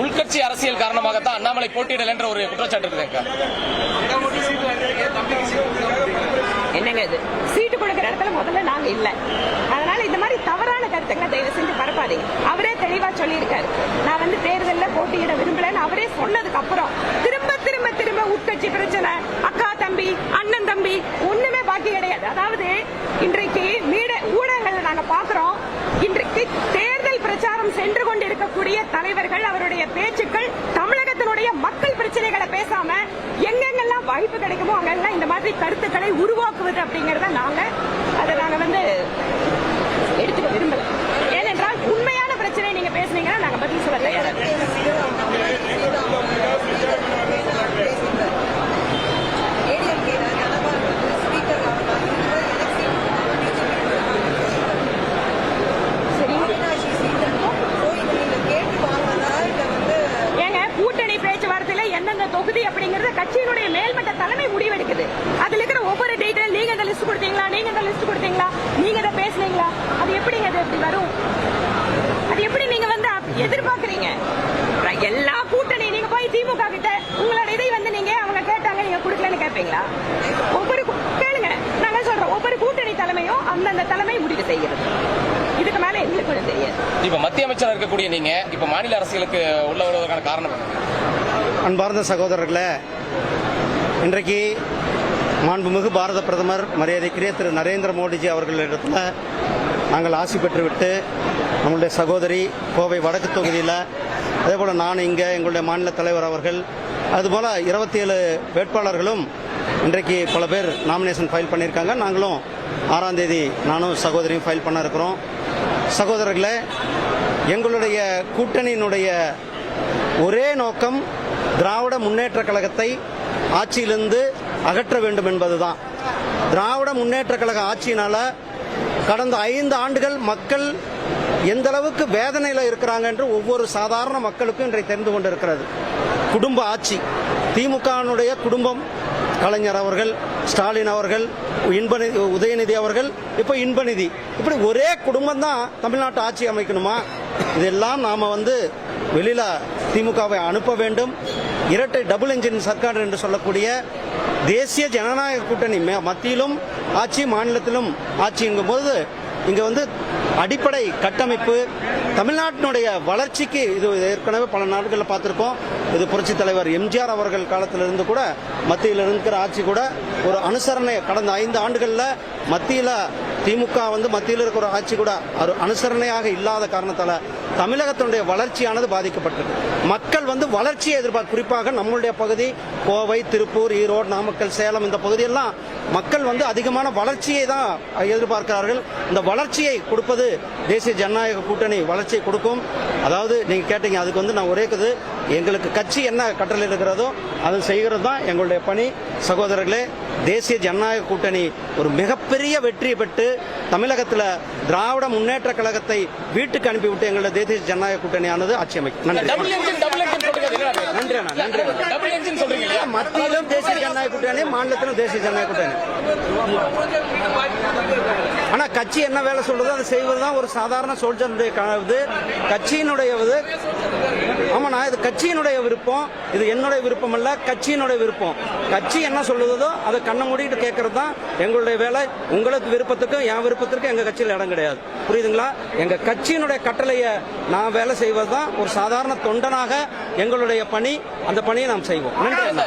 உள்கட்சி அரசியல் காரணமாகத்தான் அண்ணாமலை போட்டியிடல என்ற ஒரு குற்றச்சாட்டு இருக்குங்க. என்னங்க இது சீட்டு கொடுக்கிற இடத்துல முதல்ல நாங்க இல்ல. அதனால இந்த மாதிரி தவறான கருத்துக்களை தயவு செஞ்சு பரப்பாதீங்க. அவரே தெளிவா சொல்லியிருக்காரு, நான் வந்து தேர்தலில் போட்டியிட விரும்பலன்னு அவரே சொன்னதுக்கு அப்புறம் திரும்ப திரும்ப திரும்ப உட்கட்சி பிரச்சனை, அக்கா தம்பி அண்ணன் தம்பி ஒண்ணுமே பாக்கி கிடையாது. அதாவது இன்றைக்கு ஊடகங்கள் நாங்க பாக்குறோம், இன்றைக்கு தேர்தல் பிரச்சாரம் சென்று கொண்டிருக்கக்கூடிய தலைவர்கள் அவருடைய பேச்சுக்கள் தமிழகத்தினுடைய மக்கள் பிரச்சனைகளை பேசாம எங்கெங்கெல்லாம் வாய்ப்பு கிடைக்குமோ அங்கெல்லாம் இந்த மாதிரி கருத்துக்களை உருவாக்குவது அப்படிங்கறத அதை நாங்க வந்து எடுத்துக்க விரும்பல. ஏனென்றால் உண்மையான பிரச்சனை நீங்க பேசுனீங்கன்னா நாங்க பதில் சொல்ல தயாரா. எந்தெந்த தொகுதி அப்படிங்கறது கட்சியினுடைய மேல்மட்ட தலைமை முடிவெடுக்குது. அதுல இருக்கிற ஒவ்வொரு டீடைல் நீங்க இந்த லிஸ்ட் கொடுத்தீங்களா, நீங்க இந்த லிஸ்ட் கொடுத்தீங்களா, நீங்க இதை பேசுனீங்களா, அது எப்படிங்க அது எப்படி வரும்? அது எப்படி நீங்க வந்து எதிர்பார்க்கறீங்க? எல்லா கூட்டணி நீங்க போய் திமுக கிட்ட உங்களோட இதை வந்து நீங்க அவங்க கேட்டாங்க நீங்க கொடுக்கலன்னு கேட்பீங்களா? ஒவ்வொரு கேளுங்க, நாங்க சொல்றோம் ஒவ்வொரு கூட்டணி தலைமையும் அந்தந்த தலைமை முடிவு செய்கிறது. இதுக்கு மேல எங்களுக்கு தெரியாது. இப்ப மத்திய அமைச்சராக இருக்கக்கூடிய நீங்க இப்ப மாநில அரசியலுக்கு உள்ள வருவதற்கான காரணம் அன்பார்ந்த சகோதரர்களே, இன்றைக்கு மாண்புமிகு பாரத பிரதமர் மரியாதைக்குரிய திரு நரேந்திர மோடிஜி அவர்களிடத்தில் நாங்கள் ஆசி பெற்றுவிட்டு நம்மளுடைய சகோதரி கோவை வடக்கு தொகுதியில், அதேபோல் நான் இங்கே எங்களுடைய மாநில தலைவர் அவர்கள், அதுபோல் 27 வேட்பாளர்களும் இன்றைக்கு பல பேர் நாமினேஷன் ஃபைல் பண்ணியிருக்காங்க. நாங்களும் 6ஆம் தேதி நானும் சகோதரியும் ஃபைல் பண்ண இருக்கிறோம். சகோதரர்களே, எங்களுடைய கூட்டணியினுடைய ஒரே நோக்கம் திராவிட முன்னேற்ற கழகத்தை ஆட்சியிலிருந்து அகற்ற வேண்டும் என்பதுதான். திராவிட முன்னேற்ற கழக ஆட்சியினால கடந்த 5 ஆண்டுகள் மக்கள் எந்த அளவுக்கு வேதனையில் இருக்கிறாங்க என்று ஒவ்வொரு சாதாரண மக்களுக்கும் இன்றைக்கு தெரிந்து கொண்டிருக்கிறது. குடும்ப ஆட்சி, திமுகவினுடைய குடும்பம், கலைஞர் அவர்கள், ஸ்டாலின் அவர்கள், உதயநிதி அவர்கள், இப்போ இன்பநிதி, இப்படி ஒரே குடும்பம் தான் தமிழ்நாட்டு ஆட்சி அமைக்கணுமா? இதெல்லாம் நாம வந்து வெளியில திமுகவை அனுப்ப வேண்டும். இரட்டை டபுள் என்ஜின் சர்க்கார் என்று சொல்லக்கூடிய தேசிய ஜனநாயக கூட்டணி மத்தியிலும் ஆட்சி மாநிலத்திலும் ஆட்சிங்கும் போது இங்க வந்து அடிப்படை கட்டமைப்பு தமிழ்நாட்டினுடைய வளர்ச்சிக்கு இது ஏற்கனவே பல நாடுகளில் பார்த்திருக்கோம். இது புரட்சி தலைவர் எம்ஜிஆர் அவர்கள் காலத்திலிருந்து கூட மத்தியில் இருக்கிற ஆட்சி கூட ஒரு அனுசரணை கடந்த 5 ஆண்டுகளில் மத்தியில் திமுக வந்து மத்தியில் இருக்கிற ஆட்சி கூட ஒரு அனுசரணையாக இல்லாத காரணத்தால தமிழகத்தினுடைய வளர்ச்சியானது பாதிக்கப்பட்டது. மக்கள் வந்து வளர்ச்சியை எதிர்பார்க்க, குறிப்பாக நம்மளுடைய பகுதி கோவை, திருப்பூர், ஈரோடு, நாமக்கல், சேலம், இந்த பகுதியெல்லாம் மக்கள் வந்து அதிகமான வளர்ச்சியை தான் எதிர்பார்க்கிறார்கள். இந்த வளர்ச்சியை கொடுப்பது தேசிய ஜனநாயக கூட்டணி வளர்ச்சியை கொடுக்கும். அதாவது நீங்க கேட்டீங்க, அதுக்கு வந்து நான் ஒரே எங்களுக்கு கட்சி என்ன கட்டளை இருக்கிறதோ அதை செய்கிறது தான் எங்களுடைய பணி. சகோதரர்களே, தேசிய ஜனநாயக கூட்டணி ஒரு மிகப்பெரிய வெற்றி பெற்று தமிழகத்தில் திராவிட முன்னேற்ற கழகத்தை வீட்டுக்கு அனுப்பிவிட்டு எங்களுடைய தேசிய ஜனநாயக கூட்டணியானது ஆட்சி அமைக்கும். நன்றி. மத்தியிலும் தேசிய ஜனநாயக கூட்டணி, மாநிலத்திலும் தேசிய ஜனநாயக கூட்டணி. ஆனா கட்சி என்ன வேலை சொல்றதோ அதை செய்வதுதான் ஒரு சாதாரண சோல்ஜருடைய கட்சியினுடைய ஆமாண்ணா, இது கட்சியினுடைய விருப்பம், இது என்னுடைய விருப்பம் அல்ல, கட்சியினுடைய விருப்பம். கட்சி என்ன சொல்லுதோ அதை கண்ணை மூடிட்டு கேட்கறது தான் எங்களுடைய வேலை. உங்களுக்கு விருப்பத்துக்கும் என் விருப்பத்திற்கும் எங்க கட்சியில் இடம் கிடையாது. புரியுதுங்களா? எங்க கட்சியினுடைய கட்டளையை நான் வேலை செய்வதுதான் ஒரு சாதாரண தொண்டனாக எங்களுடைய பணி. அந்த பணியை நாம் செய்வோம். நன்றி.